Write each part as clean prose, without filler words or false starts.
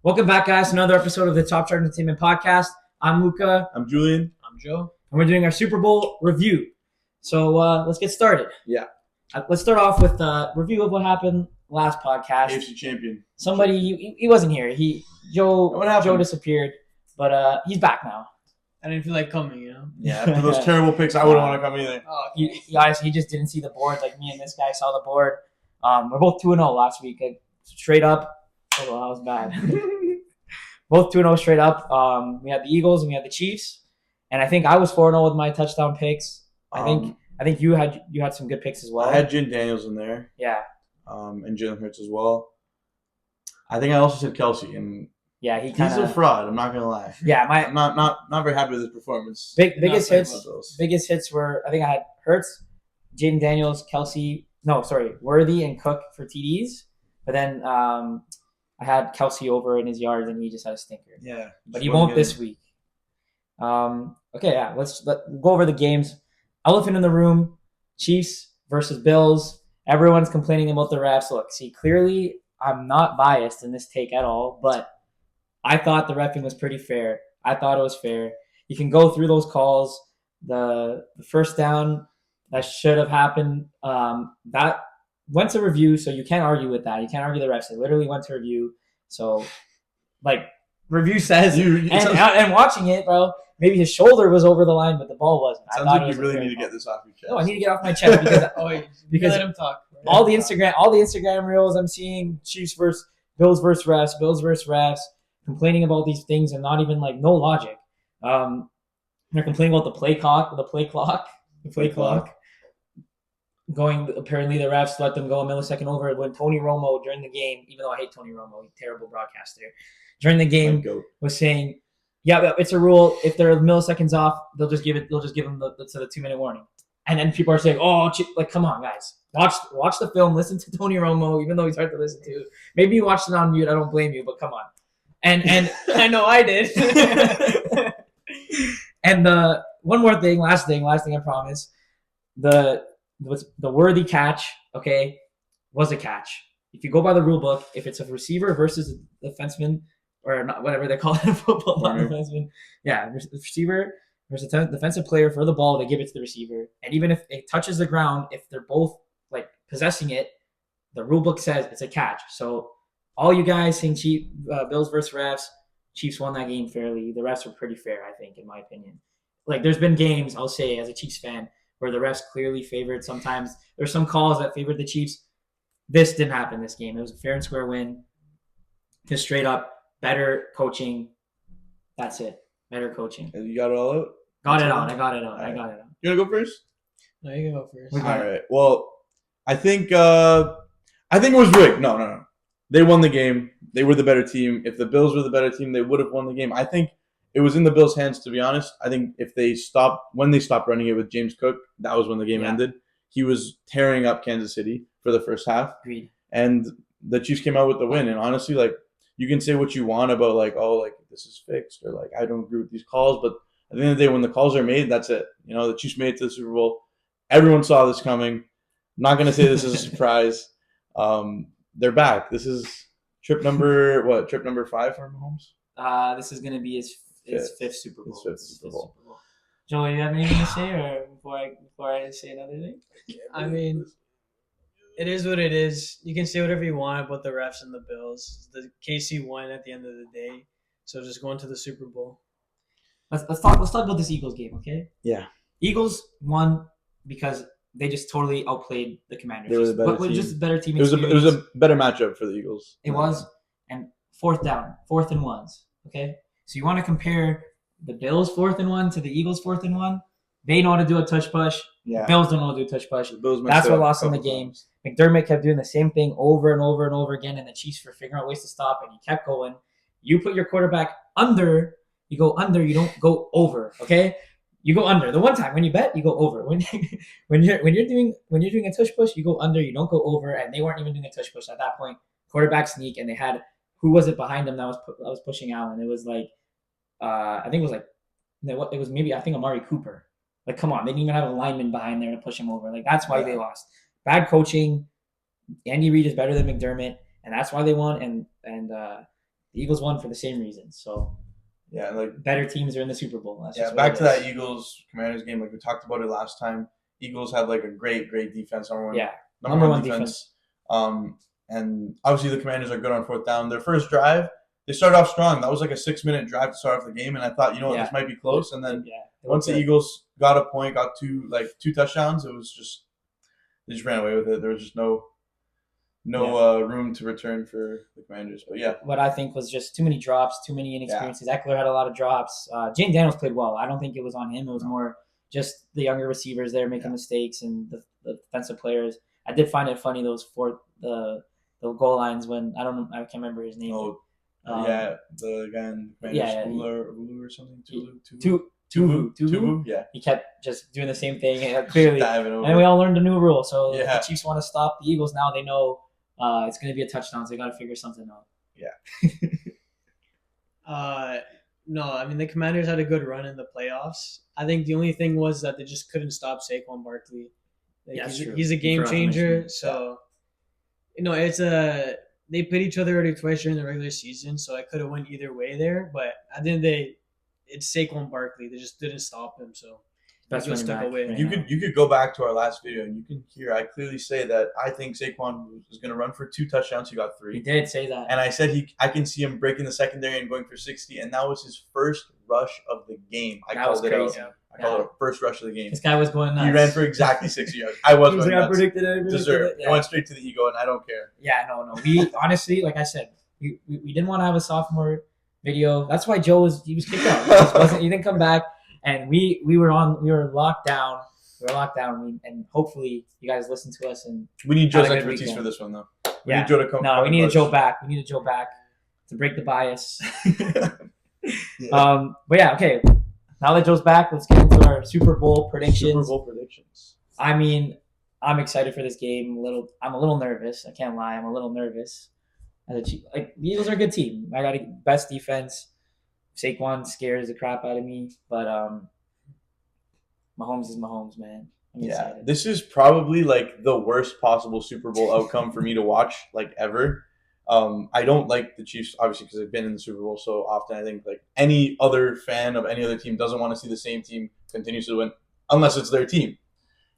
Welcome back, guys, to another episode of the TopChart Entertainment Podcast. I'm Luca. I'm Julian. I'm Joe. And we're doing our Super Bowl review. So let's get started. Yeah. Let's start off with a review of what happened last podcast. AFC champion. Somebody, he wasn't here. What happened? Joe disappeared, but he's back now. I didn't feel like coming, you know? Yeah, after those terrible picks, I wouldn't want to come either. Oh, He just didn't see the board like me and this guy saw the board. We're both 2-0 last week. Like, straight up. Oh, that was bad. Both 2-0 straight up. We had the Eagles and we had the Chiefs. And I think I was 4-0 with my touchdown picks. I think you had some good picks as well. I had Jim Daniels in there. Yeah. And Jalen Hurts as well. I think I also said Kelsey, and yeah, he's a fraud. I'm not gonna lie. Yeah, I'm not very happy with his performance. Biggest hits were, I think I had Hurts, Jaden Daniels, Worthy and Cook for TDs. But then I had Kelsey over in his yards, and he just had a stinker. Yeah, but he won't this week. Okay, yeah. Let's go over the games. Elephant in the room: Chiefs versus Bills. Everyone's complaining about the refs. Look, see, clearly I'm not biased in this take at all, but I thought the reffing was pretty fair. I thought it was fair. You can go through those calls. The first down that should have happened, that went to review, so you can't argue with that. You can't argue the refs. It literally went to review. So, review says, and watching it, bro, maybe his shoulder was over the line, but the ball wasn't. Sounds like you really need to get this off your chest. No, I need to get off my chest because let him talk. All the Instagram reels I'm seeing, Chiefs versus Bills versus refs, complaining about these things and not even no logic. They're complaining about the play clock. Going, apparently the refs let them go a millisecond over when Tony Romo during the game, even though I hate Tony Romo, he's a terrible broadcaster, during the game was saying, yeah, it's a rule. If they're milliseconds off, they'll just give them the 2-minute warning. And then people are saying, come on, guys. Watch the film, listen to Tony Romo, even though he's hard to listen to. Maybe you watched it on mute, I don't blame you, but come on. And I know I did. And one more thing, last thing I promise. The worthy catch, okay, was a catch. If you go by the rule book, if it's a receiver versus a defenseman, or not, whatever they call it in football, not defenseman, yeah, the receiver versus a defensive player for the ball, they give it to the receiver. And even if it touches the ground, if they're both possessing it, the rule book says it's a catch. So all you guys saying Bills versus refs, Chiefs won that game fairly. The refs were pretty fair, I think, in my opinion. There's been games, I'll say, as a Chiefs fan, where the refs clearly favored. Sometimes there's some calls that favored the Chiefs. This didn't happen this game. It was a fair and square win. Just straight up, better coaching. That's it. Better coaching. You got it all out? I got it out. You want to go first? No, you can go first. All right. Well, I think it was rigged. No. They won the game. They were the better team. If the Bills were the better team, they would have won the game. I think it was in the Bills' hands, to be honest. I think when they stopped running it with James Cook, that was when the game ended. He was tearing up Kansas City for the first half. Agreed. And the Chiefs came out with the win. And honestly, you can say what you want about this is fixed, or I don't agree with these calls, but at the end of the day, when the calls are made, that's it. The Chiefs made it to the Super Bowl. Everyone saw this coming. Not going to say this is a surprise. They're back. This is trip number 5 for Mahomes? This is going to be his fifth Super Bowl. His fifth Super Bowl. Joel, you have anything to say, or before I say another thing? I mean, it is what it is. You can say whatever you want about the refs and the Bills. The KC won at the end of the day, so just going to the Super Bowl. Let's talk about this Eagles game, okay? Yeah. Eagles won because they just totally outplayed the Commanders. They were the better team. Just a better team. It was a better matchup for the Eagles. It was, and fourth and ones. Okay, so you want to compare the Bills 4th and 1 to the Eagles 4th and 1? They know how to do a touch push. Yeah. Bills don't know how to do a touch push. That's what lost them the game. McDermott kept doing the same thing over and over and over again, and the Chiefs were figuring out ways to stop, and he kept going. You put your quarterback under. You go under. You don't go over. Okay. You go under. The one time when you bet, you go over. When you're doing a touch push, you go under. You don't go over. And they weren't even doing a touch push at that point. Quarterback sneak, and they had who was it behind them that was pushing out, and it was I think it was maybe Amari Cooper. Come on, they didn't even have a lineman behind there to push him over. That's why they lost. Bad coaching. Andy Reid is better than McDermott, and that's why they won. And the Eagles won for the same reasons. So Yeah, like better teams are in the Super Bowl. That's just what back it to is. that Eagles Commanders game. Like we talked about it last time. Eagles have like a great defense. Number one defense. And obviously the Commanders are good on fourth down. Their first drive, they started off strong. That was like a 6-minute drive to start off the game, and I thought, this might be close. And then once the Eagles got a point, got two touchdowns, it was just they just ran away with it. There was just no room to return for the Commanders. But yeah, what I think was just too many drops, too many inexperiences. Eckler had a lot of drops. James Daniels played well. I don't think it was on him. It was more just the younger receivers there making mistakes and the defensive players. I did find it funny the goal lines when I can't remember his name. the guy in Hulu or something. Tuvu. Yeah, he kept just doing the same thing and clearly, and we all learned a new rule. So if the Chiefs want to stop the Eagles now, they know it's going to be a touchdown. So they got to figure something out. Yeah. No, I mean the Commanders had a good run in the playoffs. I think the only thing was that they just couldn't stop Saquon Barkley. He's a game changer. So, they played each other already twice during the regular season, so I could have went either way there. But at the end of the day, it's Saquon Barkley. They just didn't stop him, so Best running stuck back away. right You now. could go back to our last video and you can hear I clearly say that I think Saquon was going to run for 2 touchdowns. He got 3. He did say that. And I said I can see him breaking the secondary and going for 60, and that was his first rush of the game. I called it crazy. out. I called it a first rush of the game. This guy was going nuts. He ran for exactly 60 yards. I was going nuts. predicted it. Deserved. Yeah. It went straight to the ego, and I don't care. Yeah, no. We honestly, like I said, we didn't want to have a sophomore video. That's why Joe was kicked out. He didn't come back, and we were locked down. And hopefully you guys listen to us. And we need Joe's good expertise weekend. for this one, though. We need Joe to come. No, we need Joe back. We need Joe back to break the bias. Yeah. But yeah, okay. Now that Joe's back, let's get into our Super Bowl predictions. Super Bowl predictions. I mean, I'm excited for this game. I'm a little nervous. I can't lie. I'm a little nervous. The Eagles are a good team. I got a best defense. Saquon scares the crap out of me, but Mahomes is Mahomes, man. I'm excited. This is probably like the worst possible Super Bowl outcome for me to watch, like ever. I don't like the Chiefs, obviously, because they've been in the Super Bowl so often. I think like any other fan of any other team doesn't want to see the same team continue to win unless it's their team.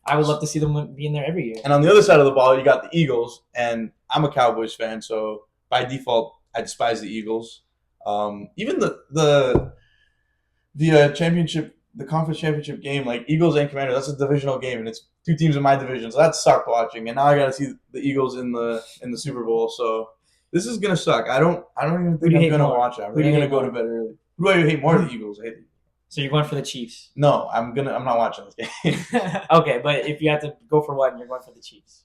I would love to see them be in there every year. And on the other side of the ball, you got the Eagles, and I'm a Cowboys fan, so by default, I despise the Eagles. Even the championship, the conference championship game, like Eagles and Commanders, that's a divisional game, and it's 2 teams in my division, so that sucked watching. And now I got to see the Eagles in the Super Bowl, so this is gonna suck. I don't even think I'm gonna watch it. I'm really gonna go to bed early. Who do I hate more? The Eagles. I hate the Eagles. So you're going for the Chiefs. No, I'm not watching this game. Okay, but if you had to go for one, you're going for the Chiefs.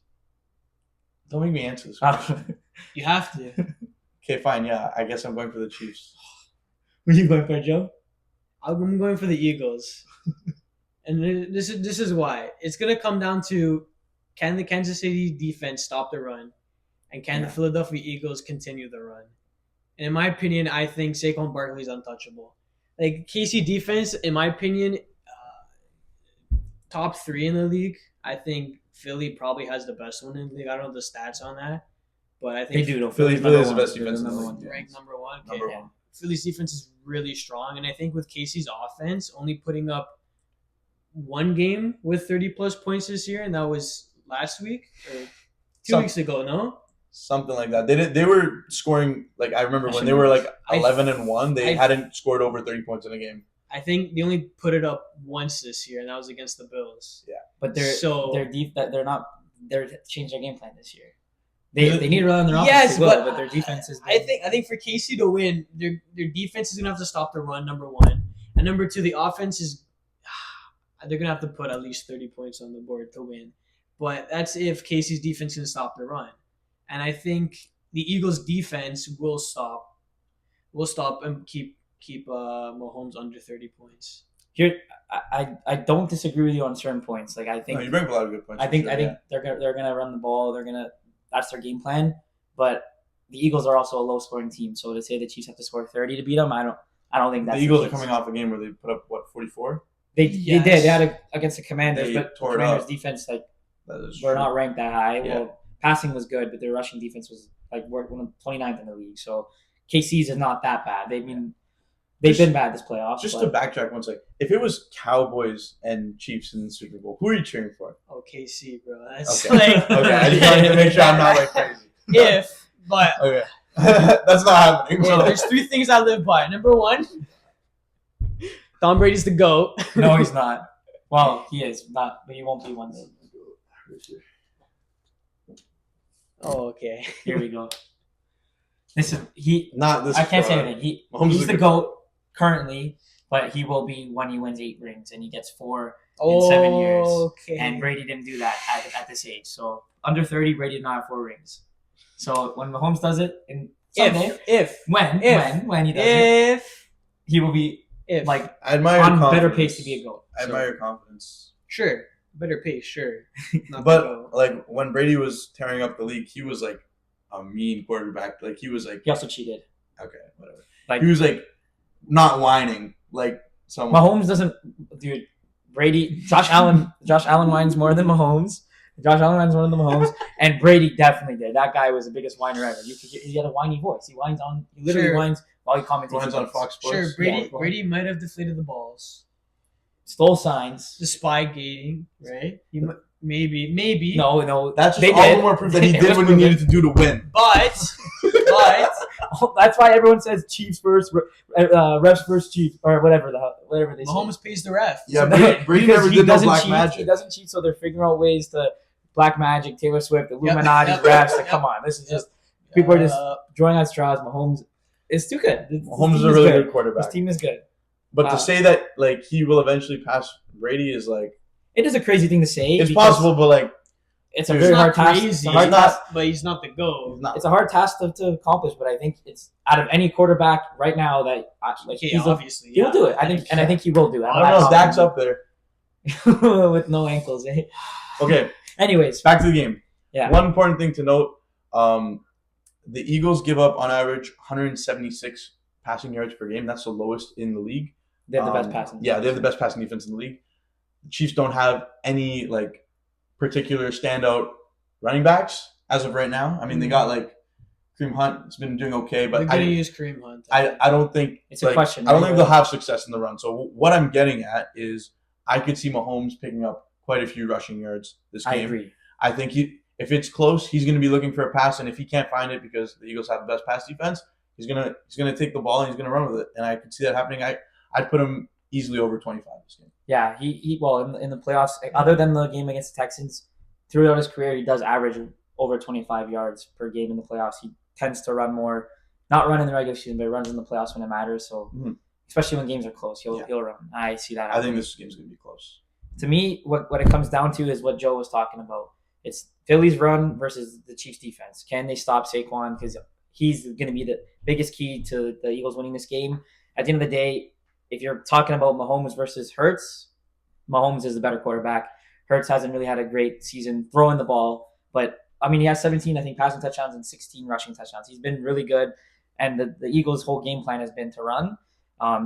Don't make me answer this. You have to. Okay, fine. Yeah, I guess I'm going for the Chiefs. Were you going for, Joe? I'm going for the Eagles, and this is why. It's gonna come down to, can the Kansas City defense stop the run, and can the Philadelphia Eagles continue the run? And in my opinion, I think Saquon Barkley is untouchable. Like KC defense, in my opinion, top 3 in the league. I think Philly probably has the best one in the league. I don't know the stats on that, but I think They do. Philly's the best defense in the league. ranked number 1. Okay, Number 1. Philly's defense is really strong, and I think with Casey's offense only putting up 1 game with 30-plus points this year, and that was last week or 2 weeks ago, no? Something like that. They were scoring, like I remember when they were like 11-1, they hadn't scored over 30 points in a game. I think they only put it up once this year, and that was against the Bills. Yeah, but they're changing their game plan this year. They need to rely on their offense. Yes, but their defense is. I think for KC to win, their defense is gonna have to stop the run. Number 1, and number 2, the offense is. They're gonna have to put at least 30 points on the board to win, but that's if KC's defense can stop the run, and I think the Eagles' defense will stop and keep Mahomes under 30 points. Here, I don't disagree with you on certain points. Like I think you bring up a lot of good points. I think they're gonna run the ball. That's their game plan. But the Eagles are also a low scoring team. So to say the Chiefs have to score 30 to beat them, I don't think that's the Eagles are coming off a game where they put up 44. They did. They had against the Commanders, but the Commanders' defense were not ranked that high. Yeah. Well, passing was good, but their rushing defense was like one of 29th in the league. So KC's is not that bad. They've been bad this playoffs. Just to backtrack one second, if it was Cowboys and Chiefs in the Super Bowl, who are you cheering for? Oh, KC, bro. That's Okay. like Okay, I just wanted to make sure I'm not like crazy. But Okay. That's not happening. well, there's 3 things I live by. Number 1, Tom Brady's the GOAT. No, he's not. Well, he is not, but he won't be one day. Oh, okay. Here we go. This is he. Not this. I can't say anything. Mahomes He's is the good. GOAT currently, but he will be when he wins 8 rings and he gets 4 in 7 years. Okay. And Brady didn't do that at this age. So under 30, Brady did not have 4 rings. So when Mahomes does it in someday, when he does it, he will be like I admire on your better confidence. pace to be a GOAT. I admire your confidence. Sure. Better pace, sure. Not the But GOAT. like when Brady was tearing up the league, he was like a mean quarterback. Like he was like, He also cheated. okay, whatever. Like He was like not whining like someone. Mahomes doesn't, dude. Brady, Josh Allen whines more than Mahomes. Josh Allen whines more than Mahomes, and Brady definitely did. That guy was the biggest whiner ever. He had a whiny voice. He literally Sure. whines while he commentates. Runs on Fox Sports. Sure, Yeah. Brady might have deflated the balls. Stole signs. The spy gating, right? Maybe. No. That's just They all did. the more proof that he It did was what he proven. needed to do to win. But That's why everyone says Chiefs first, refs first, Chiefs, or whatever they say. Mahomes pays the ref. Yeah, Brady Because never he did no doesn't black cheat. magic. He doesn't cheat, so they're figuring out ways to black magic, Taylor Swift, Illuminati, Yep. refs. Like, come on, this is just people are just Uh, drawing on straws. Mahomes is too good. Mahomes is a really good quarterback. His team is good. But to say that like he will eventually pass Brady is like It is a crazy thing to say. it's because possible, but like It's a He's very not hard task. crazy. It's a hard He's not- task. but he's not the GOAT. he's not. It's a hard task to accomplish, but I think it's out of any quarterback right now that like Yeah, he's obviously. he'll do it. I think he will do it. I don't know. Dak's up there. with no ankles. Eh? Okay, Anyways, back to the game. yeah. One important thing to note: the Eagles give up on average 176 passing yards per game. That's the lowest in the league. They have the best passing. Yeah, they have the best passing defense in the league. The Chiefs don't have any like particular standout running backs as of right now. I mean, they got like Kareem Hunt. It's been doing okay, They're but gonna use Kareem Hunt. I don't think It's a question, I don't right? think they'll have success in the run. So what I'm getting at is I could see Mahomes picking up quite a few rushing yards this game. I agree. I think if it's close, he's going to be looking for a pass, and if he can't find it because the Eagles have the best pass defense, he's gonna take the ball and he's gonna run with it, and I could see that happening. I'd put him easily over 25 this game. Yeah, he well in the playoffs, other than the game against the Texans, throughout his career he does average over 25 yards per game in the playoffs. He tends to run more, not run in the regular season, but he runs in the playoffs when it matters. So especially when games are close, he'll run. I see that. I think this game's gonna be close. To me, what it comes down to is what Joe was talking about. It's Philly's run versus the Chiefs' defense. Can they stop Saquon? Because he's going to be the biggest key to the Eagles winning this game. At the end of the day, if you're talking about Mahomes versus Hurts, Mahomes is the better quarterback. Hurts hasn't really had a great season throwing the ball, but I mean, he has 17, I think, passing touchdowns and 16 rushing touchdowns. He's been really good, and the Eagles' whole game plan has been to run.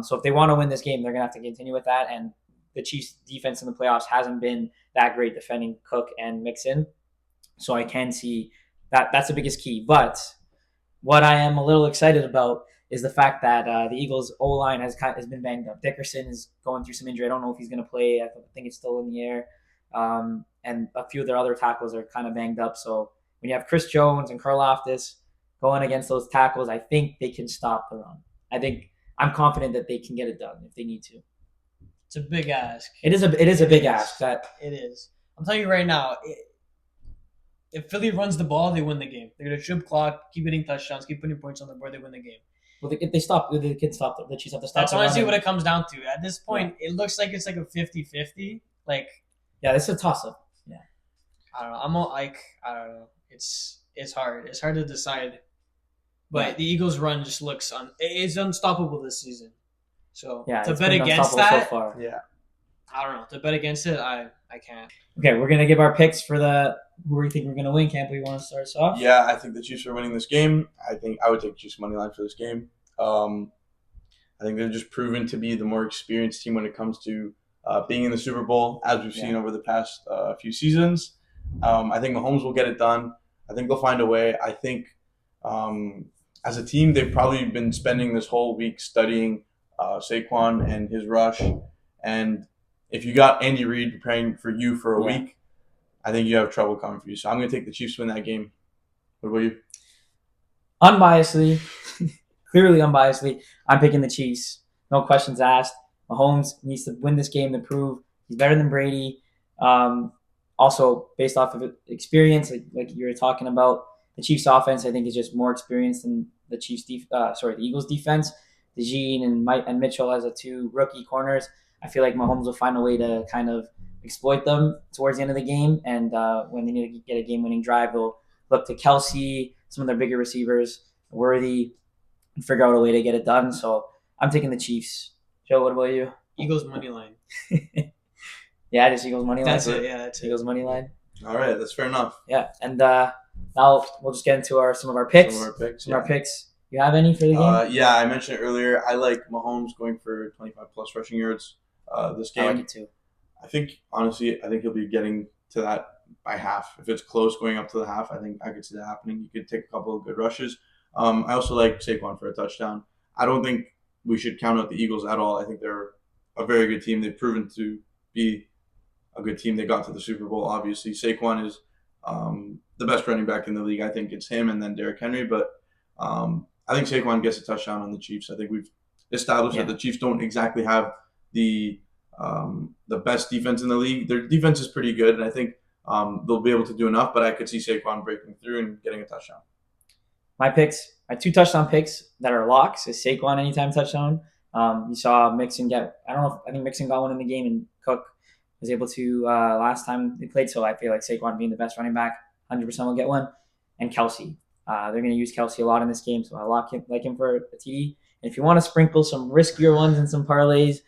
So if they want to win this game, they're going to have to continue with that, and the Chiefs' defense in the playoffs hasn't been that great defending Cook and Mixon. So I can see that's the biggest key. But what I am a little excited about is the fact that the Eagles' O-line has been banged up. Dickerson is going through some injury. I don't know if he's going to play. I think it's still in the air. And a few of their other tackles are kind of banged up. So when you have Chris Jones and Karlaftis going against those tackles, I think they can stop the run. I'm confident that they can get it done if they need to. It's a big ask. It is a big ask. It is. I'm telling you right now, if Philly runs the ball, they win the game. They're going to trip clock, keep hitting touchdowns, keep putting points on the board, they win the game. Well, if they stop, they can stop. The Chiefs have to stop. That's the honestly run. what it comes down to. At this point, it looks like it's like a 50-50. Like, Yeah, this is a toss-up. Yeah. I don't know. I don't know. It's hard. It's hard to decide. But the Eagles' run just looks it's unstoppable this season. So Yeah, to it's bet been against unstoppable that, so far. Yeah. I don't know. To bet against it, I can't. Okay, we're gonna give our picks for who we think we're gonna win. Camp, you want to start us off? Yeah, I think the Chiefs are winning this game. I think I would take Chiefs money line for this game. I think they're just proven to be the more experienced team when it comes to being in the Super Bowl, as we've seen over the past few seasons. I think Mahomes will get it done. I think they'll find a way. I think as a team, they've probably been spending this whole week studying Saquon and his rush. And if you got Andy Reid preparing for you for a week, I think you have trouble coming for you. So I'm going to take the Chiefs to win that game. What about you? Unbiasedly, clearly unbiasedly, I'm picking the Chiefs. No questions asked. Mahomes needs to win this game to prove he's better than Brady. Also, based off of experience, like you were talking about, the Chiefs' offense, I think, is just more experienced than the the Eagles' defense. DeJean and Mitchell as the two rookie corners. I feel like Mahomes will find a way to kind of exploit them towards the end of the game. And when they need to get a game-winning drive, they'll look to Kelsey, some of their bigger receivers, Worthy, and figure out a way to get it done. So I'm taking the Chiefs. Joe, what about you? Eagles money line. Yeah, just Eagles money line. That's it. Yeah, that's it. Eagles money line. All right, that's fair enough. Yeah, and now we'll just get into some of our picks. Some of our picks. You have any for the game? Yeah, I mentioned it earlier. I like Mahomes going for 25 plus rushing yards this game. I like it too. I think he'll be getting to that by half. If it's close going up to the half, I think I could see that happening. You could take a couple of good rushes. I also like Saquon for a touchdown. I don't think we should count out the Eagles at all. I think they're a very good team. They've proven to be a good team. They got to the Super Bowl, obviously. Saquon is the best running back in the league. I think it's him and then Derrick Henry. But I think Saquon gets a touchdown on the Chiefs. I think we've established that the Chiefs don't exactly have the best defense in the league. Their defense is pretty good, and I think they'll be able to do enough. But I could see Saquon breaking through and getting a touchdown. My two touchdown picks that are locks is Saquon anytime touchdown. You saw Mixon I think Mixon got one in the game, and Cook was able to last time they played. So I feel like Saquon being the best running back, 100% will get one. And Kelsey. They're going to use Kelsey a lot in this game, so I like him for a TD. And if you want to sprinkle some riskier ones and some parlays,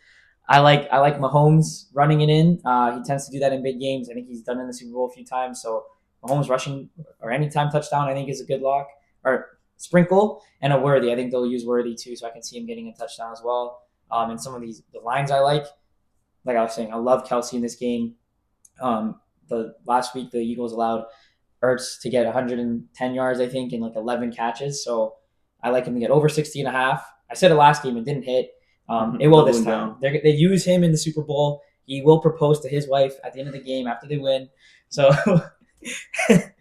I like Mahomes running it in. He tends to do that in big games. I think he's done it in the Super Bowl a few times. So Mahomes rushing or anytime touchdown, I think is a good lock or sprinkle, and a Worthy. I think they'll use Worthy too, so I can see him getting a touchdown as well. And some of the lines I like I was saying, I love Kelsey in this game. The last week the Eagles allowed Ertz to get 110 yards, I think, and 11 catches. So I like him to get over 60.5. I said it last game, it didn't hit. It will this time. They use him in the Super Bowl. He will propose to his wife at the end of the game after they win. So I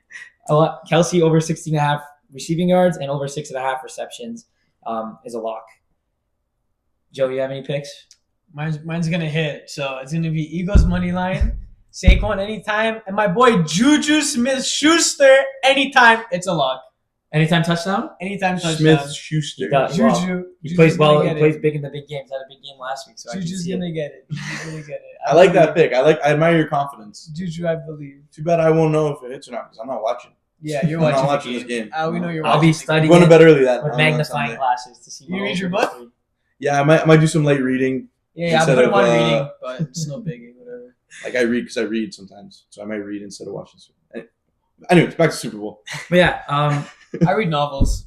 want Kelsey over 60.5 receiving yards and over 6.5 receptions is a lock. Joe, you have any picks? Mine's gonna hit. So it's gonna be Eagles money line, Saquon anytime, and my boy Juju Smith-Schuster anytime. It's a lock. Anytime touchdown? Anytime touchdown. Smith-Schuster. Juju. He plays well. He plays big in the big games. Had a big game last week, so Juju's gonna get it. Juju's gonna get it. I like that pick. I admire your confidence. Juju, I believe. Too bad I won't know if it hits or not because I'm not watching. Yeah, you're I'm not watching this game. We know you're watching. I'll be studying. Going to bed early that with magnifying glasses to see. You read your book? Yeah, I might do some late reading. Yeah, I'm putting on reading, but it's no biggie, whatever. I read because I read sometimes, so I might read instead of watching. Anyways, back to Super Bowl. But yeah, I read novels.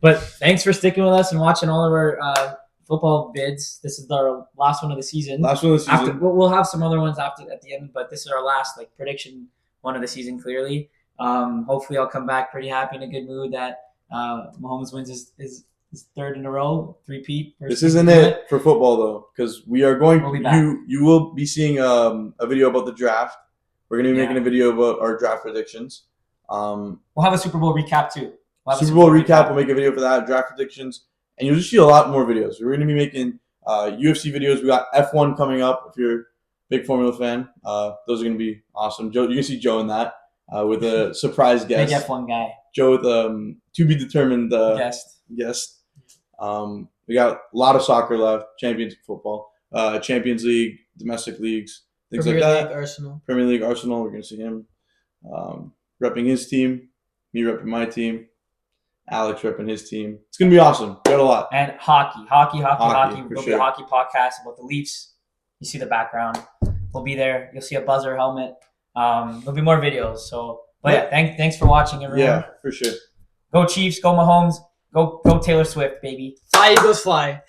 But thanks for sticking with us and watching all of our football bids. This is our last one of the season. We'll have some other ones at the end, but this is our last prediction one of the season. Clearly, hopefully I'll come back pretty happy in a good mood that Mahomes wins his third in a row, three-peat. This isn't it for football though, because we'll be back. You will be seeing a video about the draft. We're going to be making a video about our draft predictions. We'll have a Super Bowl recap too. Super Bowl recap. We'll make a video for that. Draft predictions, and you'll just see a lot more videos. We're going to be making UFC videos. We got F1 coming up. If you're a big Formula fan, those are going to be awesome. Joe, you can see Joe in that with a surprise guest. Big F1 guy. Joe with to be determined guest. We got a lot of soccer left. Champions football, Champions League, domestic leagues, things Premier like that. League, Arsenal. Premier League, Arsenal. We're going to see him repping his team, me repping my team, Alex repping his team. It's going to be awesome. We got a lot. And hockey. There'll be sure. a hockey podcast about the Leafs. You see the background. We'll be there. You'll see a buzzer helmet. There'll be more videos. So, but yeah, thanks for watching, everyone. Yeah, for sure. Go Chiefs. Go Mahomes. Go Taylor Swift, baby. Fly, Eagles, fly.